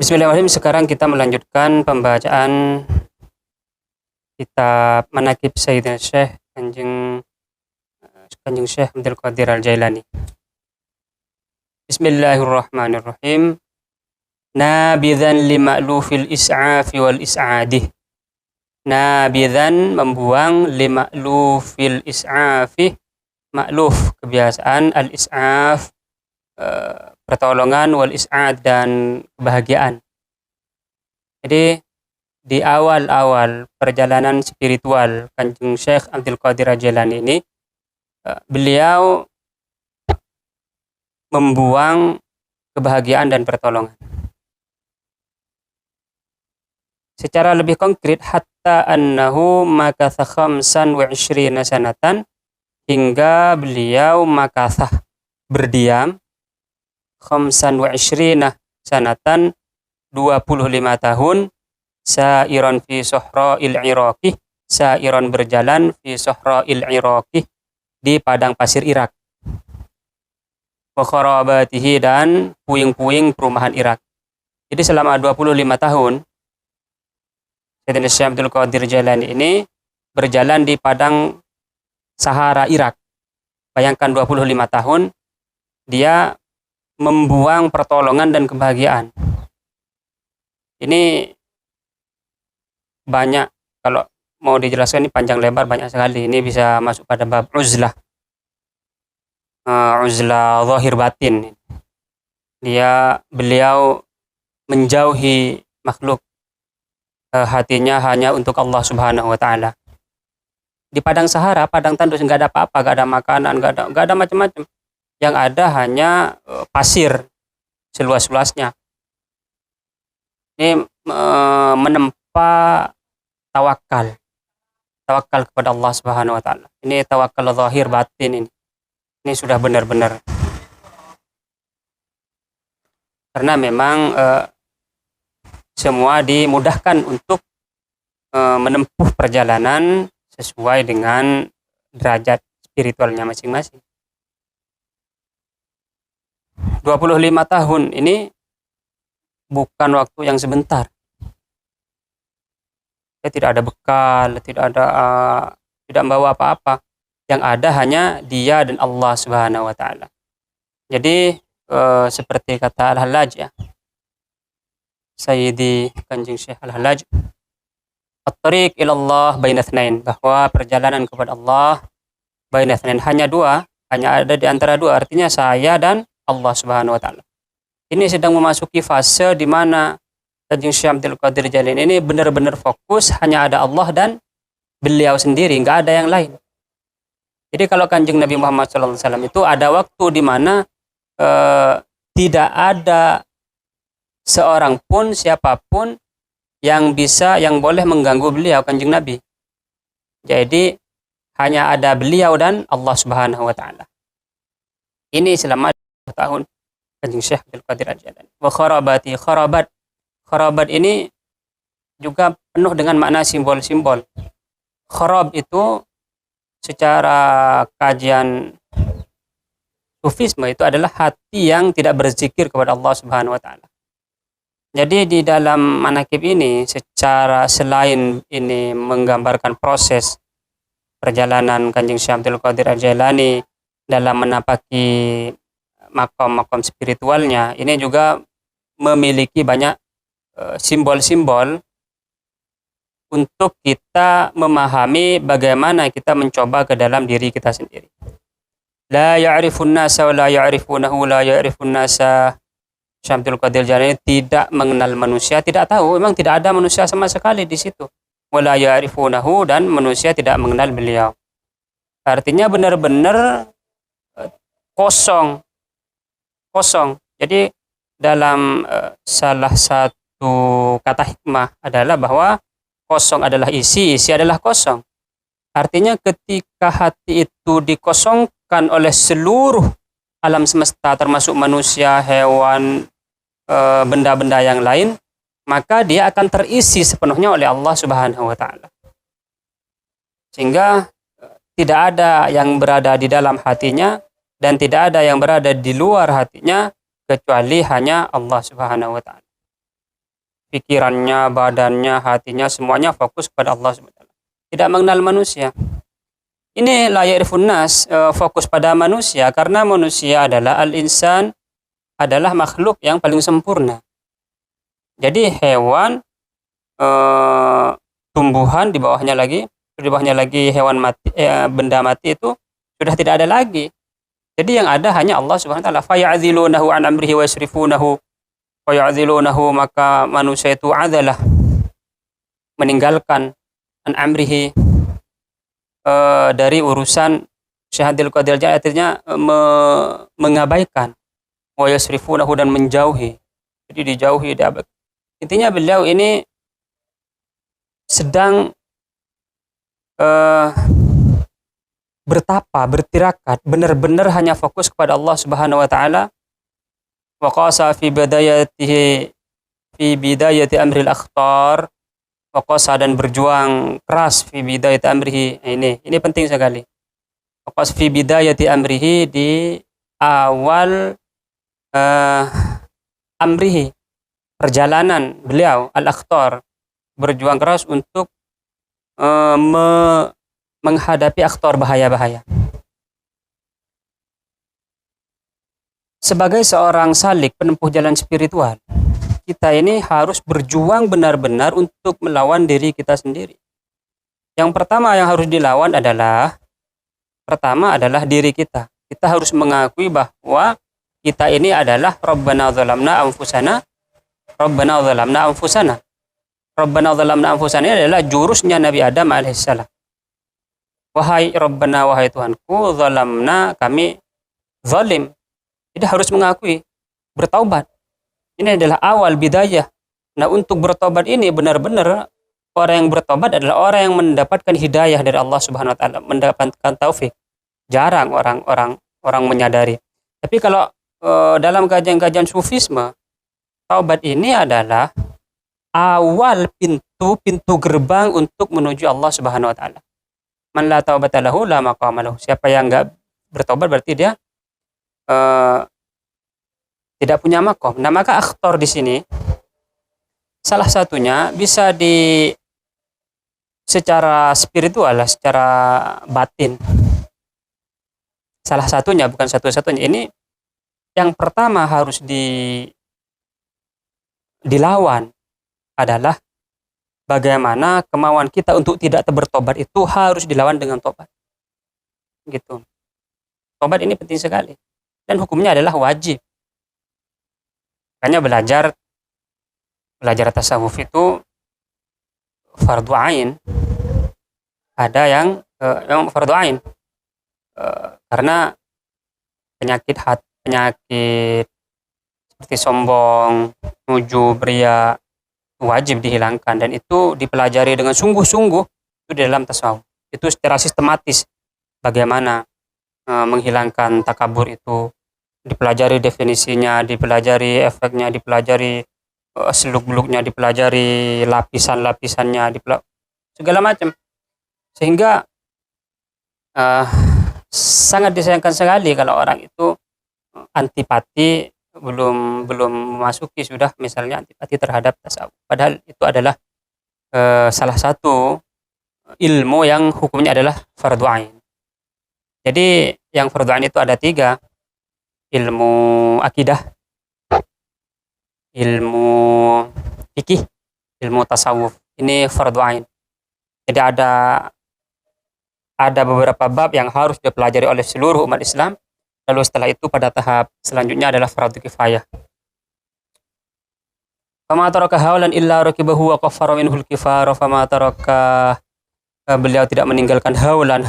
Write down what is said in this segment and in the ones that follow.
Bismillahirrahmanirrahim. Sekarang kita melanjutkan pembacaan kitab Manaqib Sayyidina Syekh Kanjeng Syekh Abdul Qadir Al-Jailani. Bismillahirrahmanirrahim. Nabidhan lima'lufil is'afi wal is'adih. Nabidhan membuang lima'lufil is'afi, ma'luf kebiasaan, al-is'af pertolongan, wal is'ad dan kebahagiaan. Jadi di awal-awal perjalanan spiritual Kanjeng Syekh Abdul Qadir Al-Jailani ini, beliau membuang kebahagiaan dan pertolongan. Secara lebih konkret, hatta annahu makatha khamsan wa ishrina sanatan, hingga beliau makathah berdiam khamsan wa ishrina sanatan 25 tahun, sairon fi sohra'il Iraqi, sairon berjalan fi sohra'il Iraqi, di padang pasir Irak, wa kharabatihi dan puing-puing perumahan Irak. Jadi selama 25 tahun Sayyidina Syekh Abdul Qadir Jailani ini berjalan di padang Sahara Irak. Bayangkan 25 tahun dia membuang pertolongan dan kebahagiaan. Ini banyak, kalau mau dijelaskan ini panjang lebar, banyak sekali. Ini bisa masuk pada bab uzlah, uzlah zahir batin. Beliau menjauhi makhluk, hatinya hanya untuk Allah Subhanahu wa Ta'ala. Di padang Sahara, padang tandus, nggak ada apa-apa, nggak ada makanan, nggak ada macam-macam. Yang ada hanya pasir seluas-luasnya. Ini menempa tawakal kepada Allah Subhanahu wa Ta'ala. Ini tawakal zahir batin ini. Ini sudah benar-benar. Karena memang semua dimudahkan untuk menempuh perjalanan sesuai dengan derajat spiritualnya masing-masing. 25 tahun ini bukan waktu yang sebentar. Tidak ada bekal, tidak membawa apa-apa. Yang ada hanya dia dan Allah Subhanahu wa Ta'ala. Jadi seperti kata Al-Hallaj, ya, Sayyidi Kanjeng Syekh Al-Hallaj, at-tariq ilallah baina tsnain, bahwa perjalanan kepada Allah baina tsnain, hanya ada di antara dua, artinya saya dan Allah Subhanahu wa Ta'ala. Ini sedang memasuki fase di mana Kanjeng Syekh Abdul Qadir Jailani ini benar-benar fokus, hanya ada Allah dan beliau sendiri, nggak ada yang lain. Jadi kalau Kanjeng Nabi Muhammad SAW itu ada waktu di mana tidak ada seorang pun, siapapun yang boleh mengganggu beliau, Kanjeng Nabi. Jadi hanya ada beliau dan Allah Subhanahu wa Ta'ala. Ini selama tahun Kanjeng Syekh Abdul Qadir Al-Jailani. Wa kharabati, kharabat ini juga penuh dengan makna simbol-simbol. Kharab itu secara kajian sufisme itu adalah hati yang tidak berzikir kepada Allah Subhanahu wa Ta'ala. Jadi di dalam manaqib ini, secara selain ini menggambarkan proses perjalanan Kanjeng Syekh Abdul Qadir Al-Jailani dalam menapaki makom-makom spiritualnya, ini juga memiliki banyak simbol-simbol untuk kita memahami bagaimana kita mencoba ke dalam diri kita sendiri. La ya'rifun nasa wa la ya'rifunahu, la ya'rifun nasa. Syekh Abdul Qadir Jailani tidak mengenal manusia, tidak tahu, memang tidak ada manusia sama sekali di situ. Wa la ya'rifunahu, dan manusia tidak mengenal beliau. Artinya benar-benar kosong. Jadi dalam salah satu kata hikmah adalah bahwa kosong adalah isi adalah kosong. Artinya ketika hati itu dikosongkan oleh seluruh alam semesta, termasuk manusia, hewan, benda-benda yang lain, maka dia akan terisi sepenuhnya oleh Allah Subhanahu wa Ta'ala. Sehingga tidak ada yang berada di dalam hatinya dan tidak ada yang berada di luar hatinya kecuali hanya Allah Subhanahu wa Ta'ala. pikirannya, badannya, hatinya, semuanya fokus kepada Allah SWT. Tidak mengenal manusia. Ini la ya'rifun nas, fokus pada manusia, karena manusia adalah al-insan, adalah makhluk yang paling sempurna. Jadi hewan, tumbuhan, di bawahnya lagi hewan mati, benda mati itu sudah tidak ada lagi. Jadi yang ada hanya Allah Subhanahu wa taala. Faya'dhilunahu an amrihi wa yasrifunahu. Faya'dhilunahu, maka manusia itu adalah meninggalkan an amrihi, dari urusan syahadil qadir, artinya mengabaikan, wa yasrifunahu, dan menjauhi. Jadi dijauhi, intinya beliau ini sedang bertapa, bertirakat, benar-benar hanya fokus kepada Allah Subhanahu wa taala. Wa qasa fi bidayati amril akhtar, wa qasa, dan berjuang keras fi bidayati amrihi. Ini penting sekali. Wa qasa fi bidayati amrihi, di awal amrihi, perjalanan beliau, al-akhtar, berjuang keras untuk menghadapi akhtar, bahaya-bahaya. Sebagai seorang salik, penempuh jalan spiritual, kita ini harus berjuang benar-benar untuk melawan diri kita sendiri. Yang pertama yang harus dilawan adalah diri kita. Kita harus mengakui bahwa kita ini adalah Rabbana zalamna anfusana. Rabbana zalamna anfusana. Rabbana zalamna anfusana ini adalah jurusnya Nabi Adam alaihissalam. Wahai Rabbana, wahai Tuhanku, zalamna, kami zalim. Jadi harus mengakui, bertaubat. Ini adalah awal bidayah. Nah, untuk bertobat ini benar-benar orang yang bertobat adalah orang yang mendapatkan hidayah dari Allah Subhanahu wa taala, mendapatkan taufik. Jarang orang menyadari. Tapi kalau dalam kajian-kajian sufisme, taubat ini adalah awal pintu gerbang untuk menuju Allah Subhanahu wa taala. Man la taubata lahu la maqama lahu. Siapa yang enggak bertobat berarti dia tidak punya makom. Nah, maka akhtar di sini salah satunya bisa secara spiritual, secara batin. Salah satunya, bukan satu-satunya. Ini yang pertama harus dilawan adalah bagaimana kemauan kita untuk tidak bertobat itu harus dilawan dengan tobat. Gitu. Tobat ini penting sekali. Dan hukumnya adalah wajib. Makanya belajar tasawuf itu fardu ain. Ada yang fardu ain. Karena penyakit seperti sombong, ujub, riya, wajib dihilangkan, dan itu dipelajari dengan sungguh-sungguh itu di dalam tasawuf. Itu secara sistematis bagaimana menghilangkan takabur itu, dipelajari definisinya, dipelajari efeknya, dipelajari seluk-beluknya, dipelajari lapisan-lapisannya, segala macam. Sehingga sangat disayangkan sekali kalau orang itu antipati, belum memasuki sudah misalnya antipati terhadap tasawuf. Padahal itu adalah salah satu ilmu yang hukumnya adalah fardhu ain. Jadi yang fardhu ain itu ada 3. Ilmu akidah, ilmu fikih, ilmu tasawuf. Ini fardhu ain. Jadi ada beberapa bab yang harus dipelajari oleh seluruh umat Islam. Lalu setelah itu pada tahap selanjutnya adalah fardu kifayah. Fama taraka haulan illa rakibahu wa qaffara minhul kifara. Fama taraka, beliau tidak meninggalkan haulan.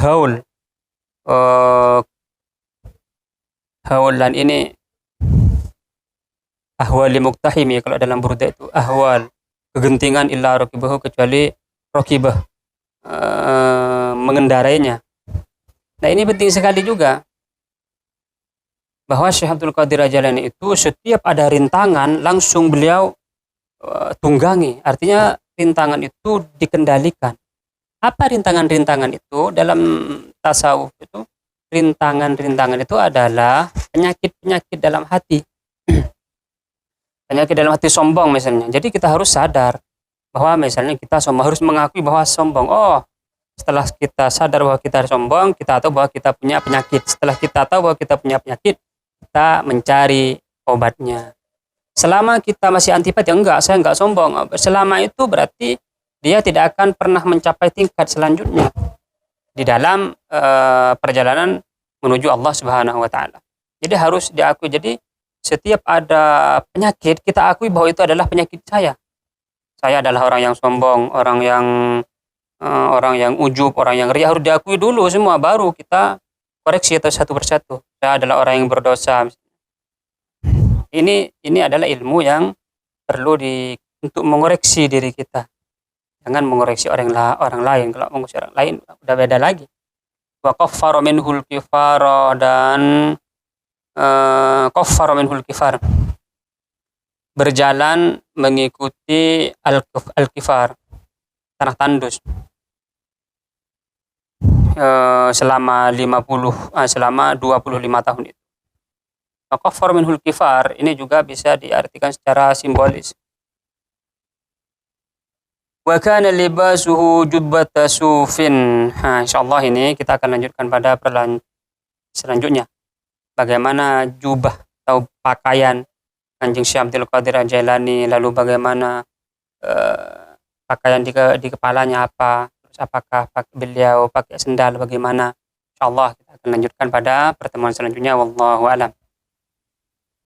Haulan ini ahwali muktahimi, kalau dalam burda itu ahwal, kegentingan, illa rakibahu, kecuali rakibah, mengendarainya. Nah, ini penting sekali juga bahwa Syekh Abdul Qadir Al-Jailani itu setiap ada rintangan langsung beliau tunggangi. Artinya rintangan itu dikendalikan. Apa rintangan-rintangan itu? Dalam tasawuf itu, rintangan-rintangan itu adalah penyakit-penyakit dalam hati. Penyakit dalam hati sombong misalnya. Jadi kita harus sadar bahwa misalnya kita sombong, harus mengakui bahwa sombong. Oh, setelah kita sadar bahwa kita sombong, kita tahu bahwa kita punya penyakit. Setelah kita tahu bahwa kita punya penyakit, kita mencari obatnya. Selama kita masih antipati, enggak, saya enggak sombong. Selama itu berarti dia tidak akan pernah mencapai tingkat selanjutnya di dalam perjalanan menuju Allah Subhanahu wa taala. Jadi harus diakui. Jadi setiap ada penyakit, kita akui bahwa itu adalah penyakit saya. Saya adalah orang yang sombong, orang yang ujub, orang yang ria, harus diakui dulu semua, baru kita koreksi itu satu persatu. Saya adalah orang yang berdosa. Ini adalah ilmu yang perlu untuk mengoreksi diri kita. Jangan mengoreksi orang lain. Kalau mengoreksi orang lain udah beda lagi. Wa qaffara minhul kifara, dan qaffara minhul kifar, berjalan mengikuti al-kifar, tanah tandus, selama 25 tahun itu. Qaffar minhul kifar ini juga bisa diartikan secara simbolis. Wa kana libasuhu jubbata sufin. Insyaallah ini kita akan lanjutkan pada selanjutnya. Bagaimana jubah atau pakaian Kanjeng Syekh Abdul Qadir Al-Jailani, lalu bagaimana pakaian di kepalanya apa, terus apakah beliau pakai sendal, bagaimana. Insyaallah kita akan lanjutkan pada pertemuan selanjutnya. Wallahu a'lam.